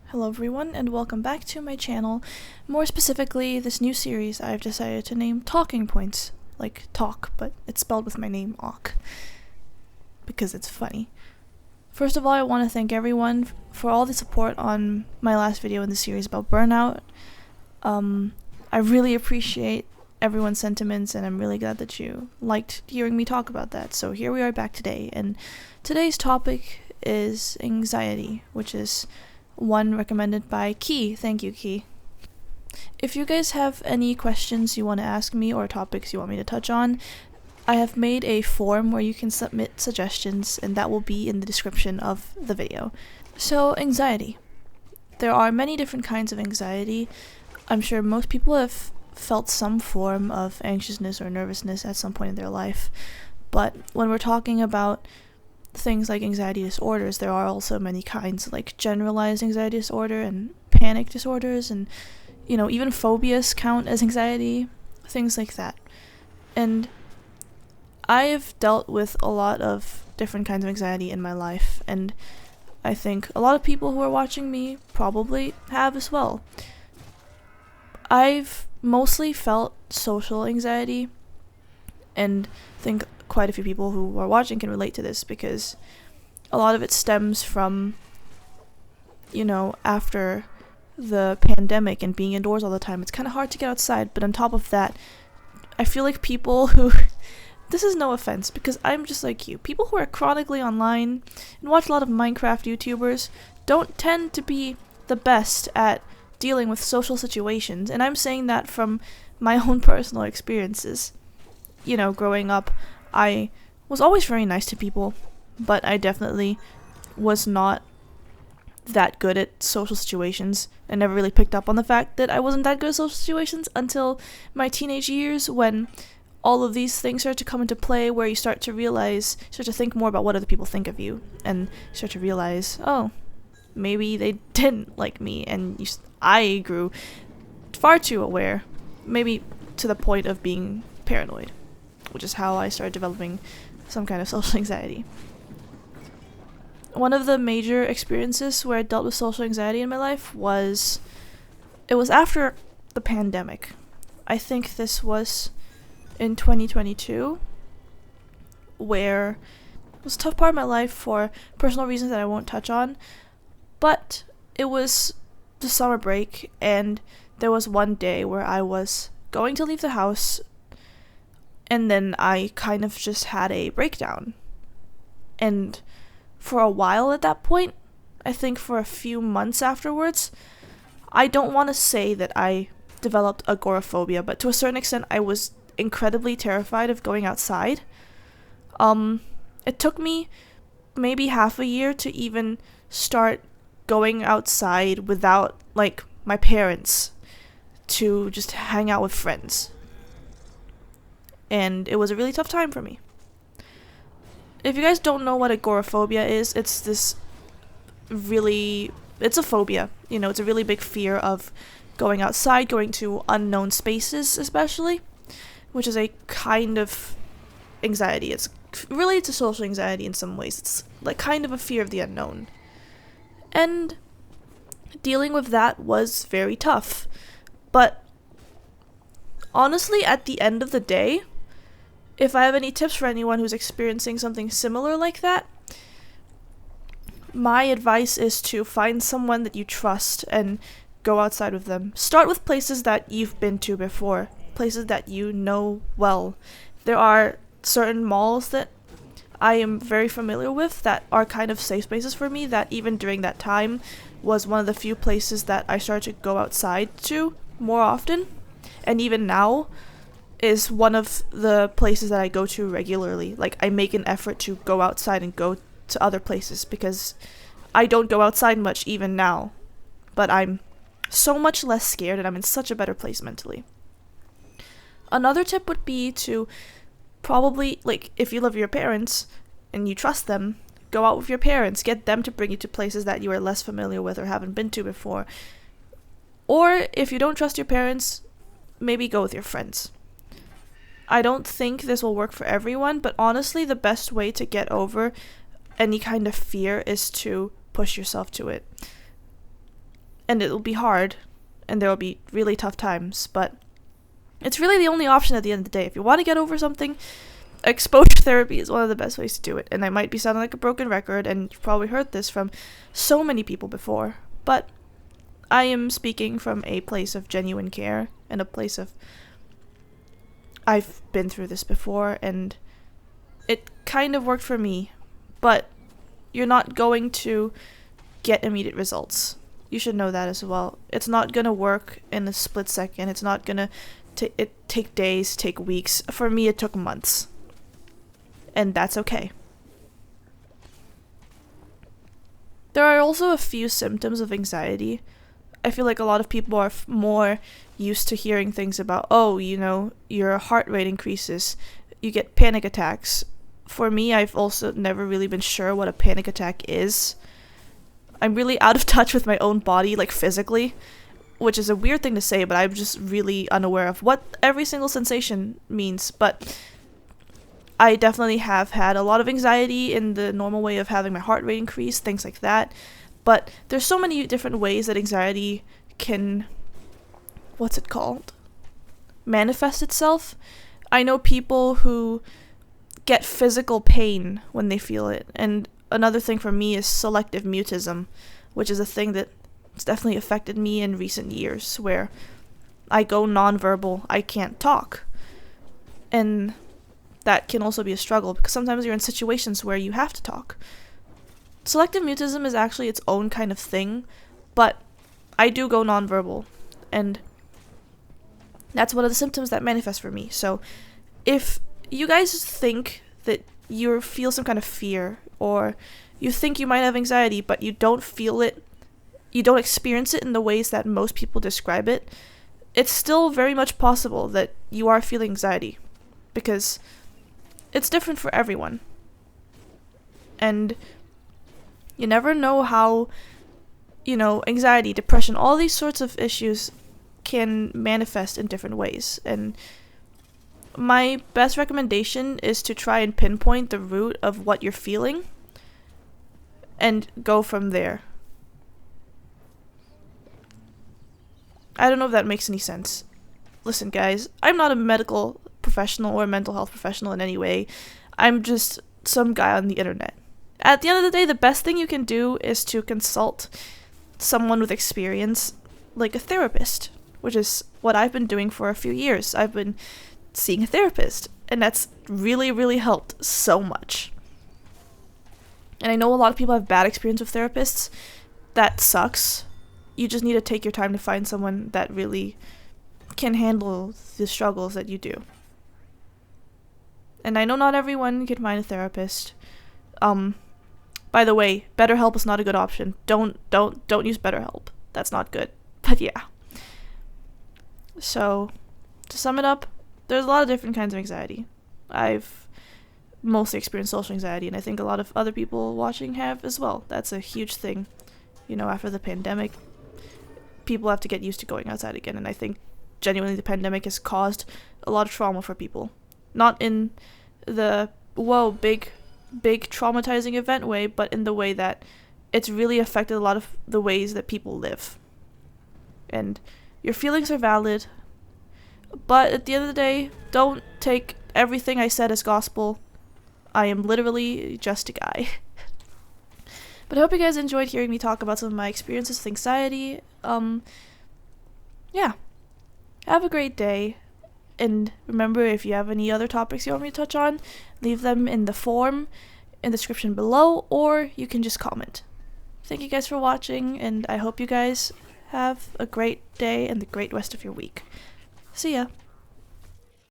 Hello everyone, and welcome back to my channel. More specifically, this new series I've decided to name Talking Points. Like talk, but it's spelled with my name, Auk. Because it's funny. First of all, I want to thank everyone for all the support on my last video in the series about burnout. I really appreciate everyone's sentiments, and I'm really glad that you liked hearing me talk about that. So here we are back today, and today's topic is anxiety, which is one recommended by Key. Thank you, Key. If you guys have any questions you want to ask me or topics you want me to touch on, I have made a form where you can submit suggestions, and that will be in the description of the video. So, anxiety. There are many different kinds of anxiety. I'm sure most people have felt some form of anxiousness or nervousness at some point in their life, but when we're talking about things like anxiety disorders, there are also many kinds, like generalized anxiety disorder and panic disorders, and even phobias count as anxiety, things like that. And I have dealt with a lot of different kinds of anxiety in my life, and I think a lot of people who are watching me probably have as well. I've mostly felt social anxiety, and think quite a few people who are watching can relate to this because a lot of it stems from, after the pandemic and being indoors all the time. It's kind of hard to get outside, but on top of that, I feel like people who this is no offense because I'm just like you. People who are chronically online and watch a lot of Minecraft YouTubers don't tend to be the best at dealing with social situations, and I'm saying that from my own personal experiences. Growing up, I was always very nice to people, but I definitely was not that good at social situations. I never really picked up on the fact that I wasn't that good at social situations until my teenage years, when all of these things start to come into play, where you start to think more about what other people think of you, and you start to realize, oh, maybe they didn't like me, and I grew far too aware, maybe to the point of being paranoid, which is how I started developing some kind of social anxiety. One of the major experiences where I dealt with social anxiety in my life was after the pandemic. I think this was in 2022, where it was a tough part of my life for personal reasons that I won't touch on, but it was the summer break, and there was one day where I was going to leave the house, and then I kind of just had a breakdown. And for a while at that point, I think for a few months afterwards, I don't want to say that I developed agoraphobia, but to a certain extent I was incredibly terrified of going outside. It took me maybe half a year to even start going outside without, my parents, to just hang out with friends. And it was a really tough time for me. If you guys don't know what agoraphobia is, it's a phobia. It's a really big fear of going outside, going to unknown spaces especially, which is a kind of anxiety. It's related to social anxiety in some ways. It's like kind of a fear of the unknown. And dealing with that was very tough. But honestly, at the end of the day, if I have any tips for anyone who's experiencing something similar like that, my advice is to find someone that you trust and go outside with them. Start with places that you've been to before, places that you know well. There are certain malls that I am very familiar with that are kind of safe spaces for me, that even during that time was one of the few places that I started to go outside to more often. And even now is one of the places that I go to regularly. I make an effort to go outside and go to other places because I don't go outside much even now. But I'm so much less scared, and I'm in such a better place mentally. Another tip would be to probably, if you love your parents and you trust them, go out with your parents. Get them to bring you to places that you are less familiar with or haven't been to before. Or if you don't trust your parents, maybe go with your friends. I don't think this will work for everyone, but honestly, the best way to get over any kind of fear is to push yourself to it. and it'll be hard, and there will be really tough times, but it's really the only option at the end of the day. If you want to get over something, exposure therapy is one of the best ways to do it. And I might be sounding like a broken record, and you've probably heard this from so many people before, but I am speaking from a place of genuine care and a place of I've been through this before, and it kind of worked for me, but you're not going to get immediate results. You should know that as well. It's not going to work in a split second. It's not going to take days, take weeks. For me, it took months. And that's okay. There are also a few symptoms of anxiety. I feel like a lot of people are more used to hearing things about, oh, your heart rate increases, you get panic attacks. For me, I've also never really been sure what a panic attack is. I'm really out of touch with my own body, like physically, which is a weird thing to say, but I'm just really unaware of what every single sensation means. But I definitely have had a lot of anxiety in the normal way of having my heart rate increase, things like that. But there's so many different ways that anxiety can, manifest itself. I know people who get physical pain when they feel it. And another thing for me is selective mutism, which is a thing that's definitely affected me in recent years, where I go nonverbal, I can't talk. And that can also be a struggle, because sometimes you're in situations where you have to talk. Selective mutism is actually its own kind of thing, but I do go nonverbal, and that's one of the symptoms that manifest for me. So if you guys think that you feel some kind of fear, or you think you might have anxiety, but you don't feel it, you don't experience it in the ways that most people describe it, it's still very much possible that you are feeling anxiety, because it's different for everyone. And you never know how, anxiety, depression, all these sorts of issues can manifest in different ways. And my best recommendation is to try and pinpoint the root of what you're feeling and go from there. I don't know if that makes any sense. Listen, guys, I'm not a medical professional or a mental health professional in any way. I'm just some guy on the internet. At the end of the day, the best thing you can do is to consult someone with experience, like a therapist, which is what I've been doing for a few years. I've been seeing a therapist, and that's really, really helped so much. And I know a lot of people have bad experience with therapists. That sucks. You just need to take your time to find someone that really can handle the struggles that you do. And I know not everyone can find a therapist. By the way, BetterHelp is not a good option. Don't use BetterHelp. That's not good. But yeah. So, to sum it up, there's a lot of different kinds of anxiety. I've mostly experienced social anxiety, and I think a lot of other people watching have as well. That's a huge thing. After the pandemic, people have to get used to going outside again, and I think genuinely the pandemic has caused a lot of trauma for people. Not in the, big traumatizing event way, but in the way that it's really affected a lot of the ways that people live. And your feelings are valid, but at the end of the day, don't take everything I said as gospel. I am literally just a guy. But I hope you guys enjoyed hearing me talk about some of my experiences with anxiety. Yeah. Have a great day. And remember, if you have any other topics you want me to touch on, leave them in the form in the description below, or you can just comment. Thank you guys for watching, and I hope you guys have a great day and the great rest of your week. See ya.